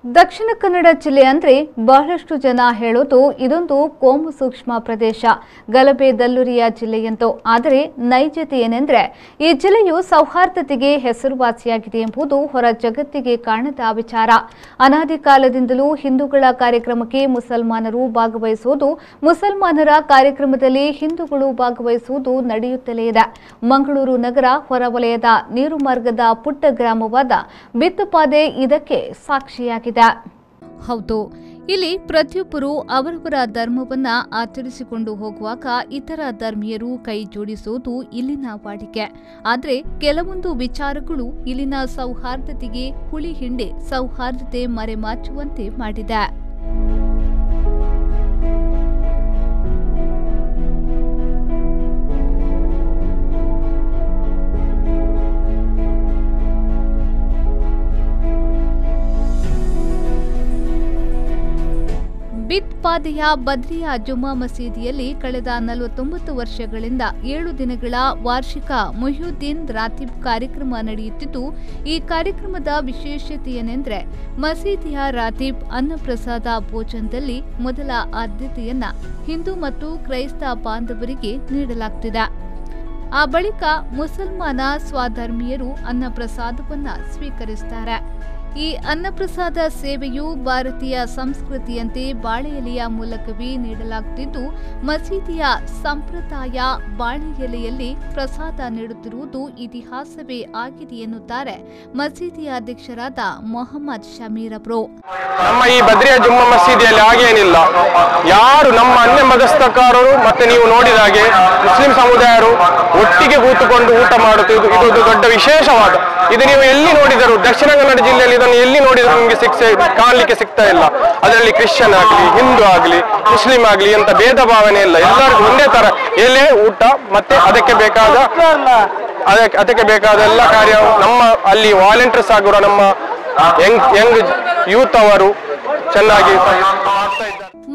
ದಕ್ಷಿಣ ಕನ್ನಡ ಜಿಲ್ಲೆ ಅಂದ್ರೆ ಬಹಳಷ್ಟು ಜನ ಹೇಳೋದು ಇದೊಂದು ಕೋಮು ಸೂಕ್ಷ್ಮ ಪ್ರದೇಶ, ಗಲಭೆ ದಲ್ಲೂರಿಯ ಜಿಲ್ಲೆಯಂತೂ. ಆದರೆ ನೈಜತೆ ಏನೆಂದ್ರೆ ಈ ಜಿಲ್ಲೆಯು ಸೌಹಾರ್ದತೆಗೆ ಹೆಸರುವಾಸಿಯಾಗಿದೆ ಎಂಬುದು ಹೊರ ಜಗತ್ತಿಗೆ ಕಾಣದ ವಿಚಾರ. ಅನಾದಿ ಕಾಲದಿಂದಲೂ ಹಿಂದೂಗಳ ಕಾರ್ಯಕ್ರಮಕ್ಕೆ ಮುಸಲ್ಮಾನರು ಭಾಗವಹಿಸುವುದು, ಮುಸಲ್ಮಾನರ ಕಾರ್ಯಕ್ರಮದಲ್ಲಿ ಹಿಂದೂಗಳು ಭಾಗವಹಿಸುವುದು ನಡೆಯುತ್ತಲೇ ಇದೆ. ಮಂಗಳೂರು ನಗರ ಹೊರವಲಯದ ನೀರು ಮಾರ್ಗದ ಪುಟ್ಟ ಗ್ರಾಮವಾದ ಬಿತ್ತಪಾದೆ ಇದಕ್ಕೆ ಸಾಕ್ಷಿಯಾಗಿದೆ. ಹೌದು, ಇಲ್ಲಿ ಪ್ರತಿಯೊಬ್ಬರು ಅವರವರ ಧರ್ಮವನ್ನ ಆಚರಿಸಿಕೊಂಡು ಹೋಗುವಾಗ ಇತರ ಧರ್ಮೀಯರು ಕೈ ಜೋಡಿಸುವುದು ಇಲ್ಲಿನ ವಾಡಿಕೆ. ಆದರೆ ಕೆಲವೊಂದು ವಿಚಾರಗಳು ಇಲ್ಲಿನ ಸೌಹಾರ್ದತೆಗೆ ಹುಳಿ ಹಿಂಡೆ ಸೌಹಾರ್ದತೆ ಮರೆಮಾಚುವಂತೆ ಮಾಡಿದೆ. ಬಿತ್ಪಾದೆಯ ಬದ್ರಿಯಾ ಜುಮ್ಮಾ ಮಸೀದಿಯಲ್ಲಿ ಕಳೆದ 49 ವರ್ಷಗಳಿಂದ 7 ದಿನಗಳ ವಾರ್ಷಿಕ ಮುಹಿಯುದ್ದೀನ್ ರಾತೀಬ್ ಕಾರ್ಯಕ್ರಮ ನಡೆಯುತ್ತಿದ್ದು, ಈ ಕಾರ್ಯಕ್ರಮದ ವಿಶೇಷತೆಯೇನೆಂದರೆ ಮಸೀದಿಯ ರಾತೀಬ್ ಅನ್ನಪ್ರಸಾದ ಭೋಜನದಲ್ಲಿ ಮೊದಲ ಆದ್ಯತೆಯನ್ನ ಹಿಂದೂ ಮತ್ತು ಕ್ರೈಸ್ತ ಬಾಂಧವರಿಗೆ ನೀಡಲಾಗುತ್ತಿದೆ. ಆ ಬಳಿಕ ಮುಸಲ್ಮಾನ ಸ್ವಧರ್ಮೀಯರು ಅನ್ನಪ್ರಸಾದವನ್ನ ಸ್ವೀಕರಿಸುತ್ತಾರೆ. ಈ ಅನ್ನಪ್ರಸಾದ ಸೇವೆಯು ಭಾರತೀಯ ಸಂಸ್ಕೃತಿಯಂತೆ ಬಾಳೆ ಎಲೆಯ ಮೂಲಕವೇ ನೀಡಲಾಗುತ್ತಿದ್ದು, ಮಸೀದಿಯ ಸಂಪ್ರದಾಯ ಬಾಳೆ ಎಲೆಯಲ್ಲಿ ಪ್ರಸಾದ ನೀಡುತ್ತಿರುವುದು ಇತಿಹಾಸವೇ ಆಗಿದೆ ಎನ್ನುತ್ತಾರೆ ಮಸೀದಿಯ ಅಧ್ಯಕ್ಷರಾದ ಮೊಹಮ್ಮದ್ ಶಮೀರ್ ಅವರು. ನಮ್ಮ ಈ ಬದ್ರಿಯಾ ಜುಮ್ಮಾ ಮಸೀದಿಯಲ್ಲಿ ಹಾಗೇನಿಲ್ಲ. ಯಾರು ನಮ್ಮ ಅನ್ಯ ಮತಸ್ಥಕಾರರು ಮತ್ತೆ ನೀವು ನೋಡಿದ ಹಾಗೆ ಮುಸ್ಲಿಂ ಸಮುದಾಯರು ಒಟ್ಟಿಗೆ ಕೂತುಕೊಂಡು ಊಟ ಮಾಡುತ್ತಿದ್ದು ಇದೊಂದು ದೊಡ್ಡ ವಿಶೇಷವಾದ. ಇದು ನೀವು ಎಲ್ಲಿ ನೋಡಿದರು, ದಕ್ಷಿಣ ಕನ್ನಡ ಜಿಲ್ಲೆಯಲ್ಲಿ ಇದನ್ನು ಎಲ್ಲಿ ನೋಡಿದ್ರು ನಿಮಗೆ ಕಾಣಲಿಕ್ಕೆ ಸಿಗ್ತಾ ಇಲ್ಲ. ಅದರಲ್ಲಿ ಕ್ರಿಶ್ಚಿಯನ್ ಆಗಲಿ, ಹಿಂದೂ ಆಗಲಿ, ಮುಸ್ಲಿಂ ಆಗಲಿ ಅಂತ ಭೇದ ಭಾವನೆ ಇಲ್ಲ. ಎಲ್ಲರಿಗೂ ಒಂದೇ ತರ ಎಲೆ ಊಟ ಮತ್ತೆ ಅದಕ್ಕೆ ಬೇಕಾದ ಎಲ್ಲ ಕಾರ್ಯ ನಮ್ಮ ಅಲ್ಲಿ ವಾಲಂಟಿಯರ್ಸ್ ಆಗಿರೋ ನಮ್ಮ ಯಂಗ್ ಯೂತ್ ಅವರು ಚೆನ್ನಾಗಿ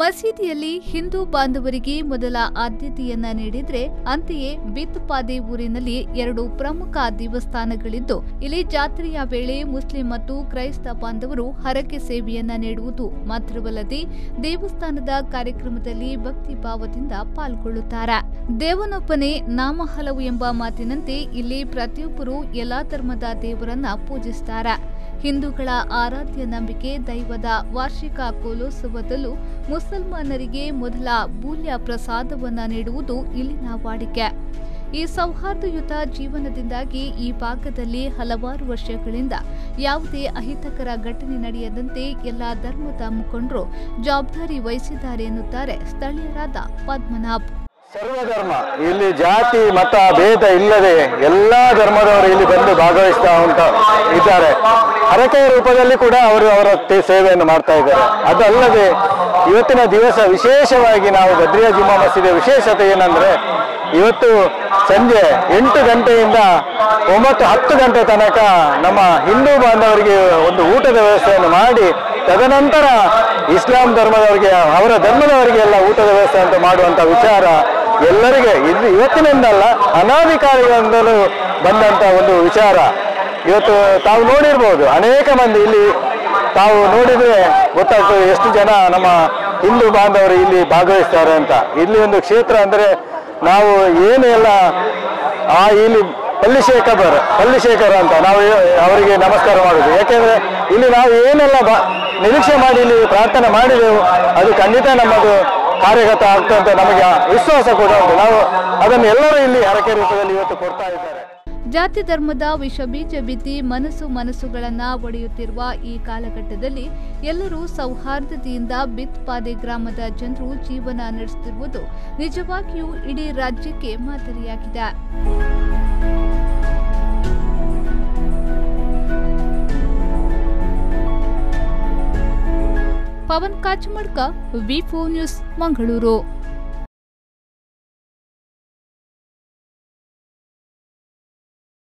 ಮಸೀದಿಯಲ್ಲಿ ಹಿಂದೂ ಬಾಂಧವರಿಗೆ ಮೊದಲ ಆದ್ಯತೆಯನ್ನ ನೀಡಿದ್ರೆ, ಅಂತೆಯೇ ಬಿತ್ತಪಾದೆ ಊರಿನಲ್ಲಿ 2 ಪ್ರಮುಖ ದೇವಸ್ಥಾನಗಳಿದ್ದು, ಇಲ್ಲಿ ಜಾತ್ರೆಯ ವೇಳೆ ಮುಸ್ಲಿಂ ಮತ್ತು ಕ್ರೈಸ್ತ ಬಾಂಧವರು ಹರಕೆ ಸೇವೆಯನ್ನ ನೀಡುವುದು ಮಾತ್ರವಲ್ಲದೆ ದೇವಸ್ಥಾನದ ಕಾರ್ಯಕ್ರಮದಲ್ಲಿ ಭಕ್ತಿ ಭಾವದಿಂದ ಪಾಲ್ಗೊಳ್ಳುತ್ತಾರೆ. ದೇವನೊಬ್ಬನೇ ನಾಮ ಹಲವು ಎಂಬ ಮಾತಿನಂತೆ ಇಲ್ಲಿ ಪ್ರತಿಯೊಬ್ಬರು ಎಲ್ಲಾ ಧರ್ಮದ ದೇವರನ್ನ ಪೂಜಿಸುತ್ತಾರೆ. ಹಿಂದೂಗಳ ಆರಾಧ್ಯ ನಂಬಿಕೆ ದೈವದ ವಾರ್ಷಿಕ ಕೋಲೋತ್ಸವದಲ್ಲೂ ಮುಸಲ್ಮಾನರಿಗೆ ಮೊದಲ ಬೂಲ್ಯ ಪ್ರಸಾದವನ್ನ ನೀಡುವುದು ಇಲ್ಲಿನ ವಾಡಿಕೆ. ಈ ಸೌಹಾರ್ದಯುತ ಜೀವನದಿಂದಾಗಿ ಈ ಭಾಗದಲ್ಲಿ ಹಲವಾರು ವರ್ಷಗಳಿಂದ ಯಾವುದೇ ಅಹಿತಕರ ಘಟನೆ ನಡೆಯದಂತೆ ಎಲ್ಲಾ ಧರ್ಮದ ಮುಖಂಡರು ಜವಾಬ್ದಾರಿ ವಹಿಸಿದ್ದಾರೆ ಎನ್ನುತ್ತಾರೆ ಸ್ಥಳೀಯರಾದ ಪದ್ಮನಾಭ್. ಸರ್ವಧರ್ಮ ಇಲ್ಲಿ ಜಾತಿ ಮತ ಭೇದ ಇಲ್ಲದೆ ಎಲ್ಲಾ ಧರ್ಮದವರು ಇಲ್ಲಿ ಬಂದು ಭಾಗವಹಿಸ್ತಾ ಇದ್ದಾರೆ. ಹರಕೆಯ ರೂಪದಲ್ಲಿ ಕೂಡ ಅವರು ಅವರ ಸೇವೆಯನ್ನು ಮಾಡ್ತಾ ಇದ್ದಾರೆ. ಅದಲ್ಲದೆ ಇವತ್ತಿನ ದಿವಸ ವಿಶೇಷವಾಗಿ ನಾವು ಬದ್ರಿಯಾ ಜುಮ್ಮಾ ಮಸೀದಿಯ ವಿಶೇಷತೆ ಏನಂದ್ರೆ, ಇವತ್ತು ಸಂಜೆ 8 ಗಂಟೆಯಿಂದ 9-10 ಗಂಟೆ ತನಕ ನಮ್ಮ ಹಿಂದೂ ಬಾಂಧವರಿಗೆ ಒಂದು ಊಟದ ವ್ಯವಸ್ಥೆಯನ್ನು ಮಾಡಿ, ತದನಂತರ ಇಸ್ಲಾಂ ಧರ್ಮದವರಿಗೆ ಅವರ ಧರ್ಮದವರಿಗೆ ಎಲ್ಲ ಊಟದ ವ್ಯವಸ್ಥೆ ಅಂತ ಮಾಡುವಂತ ವಿಚಾರ ಎಲ್ಲರಿಗೆ ಇವತ್ತಿನಿಂದಲ್ಲ ಅನಾದಿ ಕಾಲದಿಂದಲೂ ಬಂದಂತ ಒಂದು ವಿಚಾರ. ಇವತ್ತು ತಾವು ನೋಡಿರ್ಬೋದು, ಅನೇಕ ಮಂದಿ ಇಲ್ಲಿ ತಾವು ನೋಡಿದ್ರೆ ಗೊತ್ತಾಗ್ತದೆ ಎಷ್ಟು ಜನ ನಮ್ಮ ಹಿಂದೂ ಬಾಂಧವರು ಇಲ್ಲಿ ಭಾಗವಹಿಸ್ತಾರೆ ಅಂತ. ಇಲ್ಲಿ ಒಂದು ಕ್ಷೇತ್ರ ಅಂದ್ರೆ ನಾವು ಏನೆಲ್ಲ ಇಲ್ಲಿ ಪಲ್ಲಿಶೇಖರ್ ಅಂತ ನಾವು ಅವರಿಗೆ ನಮಸ್ಕಾರ ಮಾಡುದು. ಯಾಕೆಂದ್ರೆ ಇಲ್ಲಿ ನಾವು ಏನೆಲ್ಲ ನಿರೀಕ್ಷೆ ಮಾಡಿ ಇಲ್ಲಿ ಪ್ರಾರ್ಥನೆ ಮಾಡಿದೆವು ಅದು ಖಂಡಿತ ನಮ್ಮದು ಕಾರ್ಯಗತ ಆಗ್ತದೆ ಅಂತ ನಮಗೆ ವಿಶ್ವಾಸ ಕೂಡ ಉಂಟು. ನಾವು ಅದನ್ನು ಎಲ್ಲರೂ ಇಲ್ಲಿ ಹರಕೆ ರೂಪದಲ್ಲಿ ಇವತ್ತು ಕೊಡ್ತಾ ಇದ್ದಾರೆ. ಜಾತಿ ಧರ್ಮದ ವಿಷಬೀಜ ಬಿತ್ತಿ ಮನಸ್ಸುಗಳನ್ನ ಒಡೆಯುತ್ತಿರುವ ಈ ಕಾಲಘಟ್ಟದಲ್ಲಿ ಎಲ್ಲರೂ ಸೌಹಾರ್ದತೆಯಿಂದ ಬಿತ್ಪಾದೆ ಗ್ರಾಮದ ಜನರು ಜೀವನ ನಡೆಸುತ್ತಿರುವುದು ನಿಜವಾಗಿಯೂ ಇಡೀ ರಾಜ್ಯಕ್ಕೆ ಮಾದರಿಯಾಗಿದೆ. ಪವನ್ ಕಾಚಮಡ್ಕ, ವಿ4 ನ್ಯೂಸ್, ಮಂಗಳೂರು.